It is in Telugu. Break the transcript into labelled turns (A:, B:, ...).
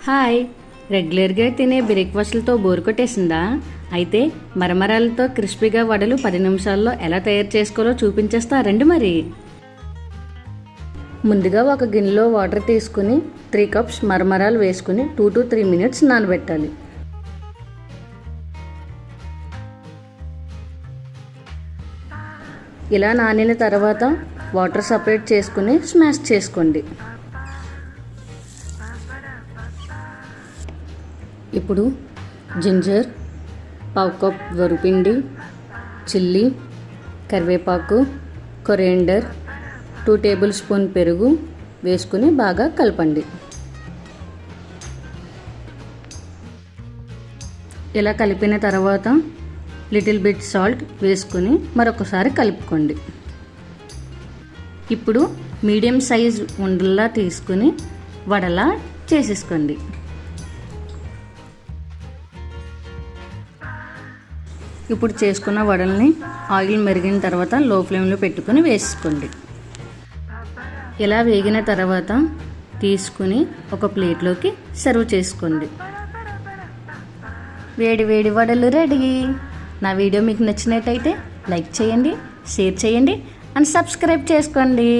A: హాయ్, రెగ్యులర్గా తినే బ్రేక్ఫాస్ట్లతో బోర్ కొట్టేసిందా? అయితే మరమరాలతో క్రిస్పీగా వడలు 10 నిమిషాల్లో ఎలా తయారు చేసుకోవాలో చూపించేస్తారండి. మరి ముందుగా ఒక గిన్నెలో వాటర్ తీసుకుని 3 కప్స్ మరమరాలు వేసుకుని 2 to 3 minutes నానబెట్టాలి. ఇలా నానిన తర్వాత వాటర్ సపరేట్ చేసుకుని స్మాష్ చేసుకోండి. ఇప్పుడు జింజర్, పావు కప్ వరిపిండి, చిల్లీ, కరివేపాకు, కొరియండర్, 2 టేబుల్ స్పూన్ పెరుగు వేసుకుని బాగా కలపండి. ఇలా కలిపిన తర్వాత లిటిల్ బిట్ సాల్ట్ వేసుకుని మరొకసారి కలుపుకోండి. ఇప్పుడు మీడియం సైజ్ ఉండల్లా తీసుకుని వడలా చేసేసుకోండి. ఇప్పుడు చేసుకున్న వడల్ని ఆయిల్ మరిగిన తర్వాత లో ఫ్లేమ్లో పెట్టుకుని వేసుకోండి. ఇలా వేగిన తర్వాత తీసుకుని ఒక ప్లేట్లోకి సర్వ్ చేసుకోండి. వేడి వేడి వడలు రెడీ. నా వీడియో మీకు నచ్చినట్టయితే లైక్ చేయండి, షేర్ చేయండి అండ్ సబ్స్క్రైబ్ చేసుకోండి.